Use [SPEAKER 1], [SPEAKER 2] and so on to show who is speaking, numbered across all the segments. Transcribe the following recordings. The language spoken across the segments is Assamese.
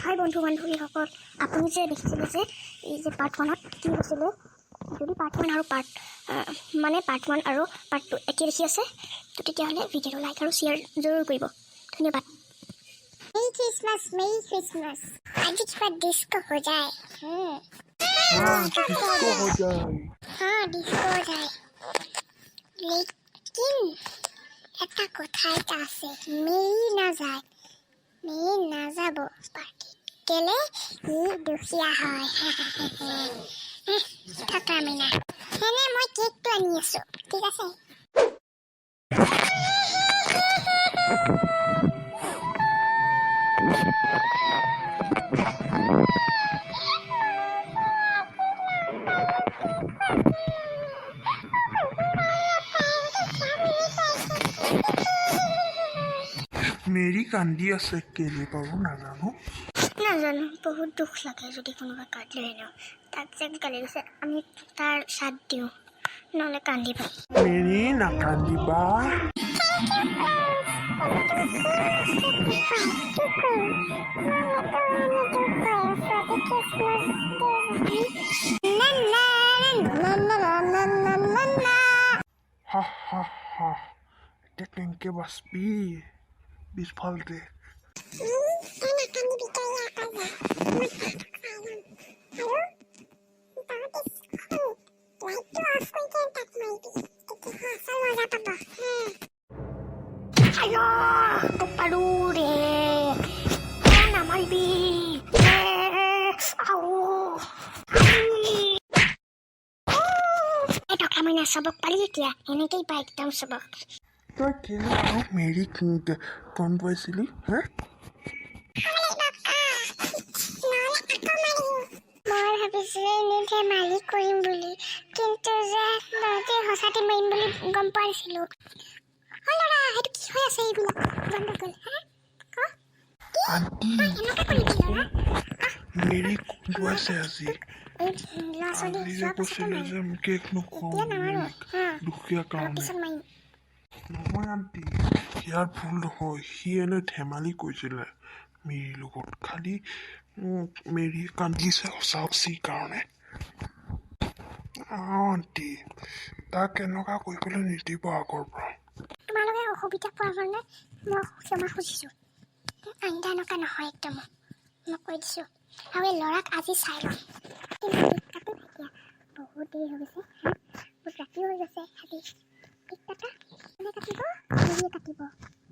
[SPEAKER 1] হাই বন্ধু বান্ধৱীসকল, আপুনি যে দেখিছিলে যে এই যে পাৰ্ট 1ত কি হৈছিলে, যদি পাৰ্ট 1 আৰু পাৰ্ট 1 আৰু পাৰ্ট 2 একে দেখি আছে তো তেতিয়াহ'লে ভিডিঅ'টো লাইক আৰু শ্বেয়াৰ জৰুৰ কৰিব। ধন্যবাদ।
[SPEAKER 2] मेरी क्रिसमस आज थोड़ा डिस्को हो जाए।
[SPEAKER 3] डिस्को हो जाए।
[SPEAKER 2] हाँ डिस्को हो जाए, लेकिन এটা কথা এটা আছে, মেৰি নাযাব পাৰ্টি কেলে ই দুখীয়া হয়। থকা মিনা এনে মই কেকটো আনি আছো, ঠিক আছে?
[SPEAKER 3] মেৰি কান্দি আছে কেলে বাৰু নাজানো।
[SPEAKER 1] বহুত দুখ লাগে যদি কোনোবা কান্দি লৈ ন, তাক যে গালি দিছে আমি তাৰ চাথ দিওঁ, নহ'লে কান্দিব।
[SPEAKER 3] মেৰি নাকান্দিবা। হা হা হা, এতিয়া কেনেকে বাচবি পিছফালতে।
[SPEAKER 1] চবক পালি এতিয়া এনেকেই পাই একদম চবক।
[SPEAKER 3] তই কেলে আৰু মেৰিক কম পাইছিলি হা?
[SPEAKER 2] মই ভাবিছিলো এনেই ধেমালি কৰিম বুলি, কিন্তু যে সঁচাতে মাৰিম বুলি গম পোৱা নাছিলো। ল'ৰা সেইটো কি হৈ আছে, এইবিলাক বন্ধ গ'ল।
[SPEAKER 3] আণ্টি মেৰিক খুৱাইছে আজি। আজিৰে কৈছিলে যে কেক নোখোৱাওঁ মেৰিক দুখীয়া কাৰণে। নহয় আণ্টি, ইয়াৰ ভুল নহয়, সি এনে ধেমালি কৰিছিলে মেৰিৰ লগত, খালি মেৰি কান্দিছে সঁচি কাৰণে। আণ্টি তাক এনেকুৱা কৰিবলৈ নিদিব আগৰ পৰা।
[SPEAKER 2] তোমালোকে অসুবিধা পোৱাৰ কাৰণে মই ক্ষমা খুজিছোঁ। আঞ্জা এনেকুৱা নহয় একদম, মই কৈ দিছোঁ। আৰু এই ল'ৰাক আজি চাই ল'ম। বহুত দেৰি হৈ গৈছে, বহুত ৰাতি হৈ গৈছে। আজি কেক কাটা কোনে কাটিব? মেৰিয়ে কাটিব।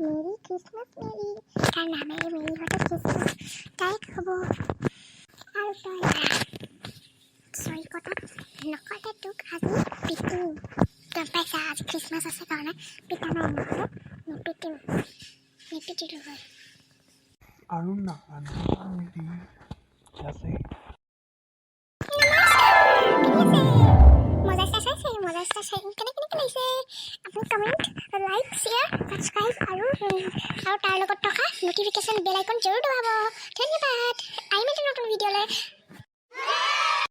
[SPEAKER 2] মেৰি খ্ৰীষ্টমাছ মেৰি, তাৰ নামেৰে মেৰি হয়তো খ্ৰীষ্টমাছ তাইক হ'ব। আৰু তই চৰি কথাত নকলে তোক আজি পিটিম, গম পাইছা? আজি খ্ৰীষ্টমাছ আছে কাৰণে পিটা নাই, নহ'লে নিপিটিলো হয়।
[SPEAKER 3] আৰু নাকান্দিবা মেৰি আছে।
[SPEAKER 2] মজা চাই কেনেকৈ লাগিছে? আপুনি কমেণ্ট, লাইক, শ্বেয়াৰ, ছাবস্ক্ৰাইব আৰু তাৰ লগত থকা ন'টিফিকেশ্যন বেল আইকন জৰুৰ দবাব। ধন্যবাদ।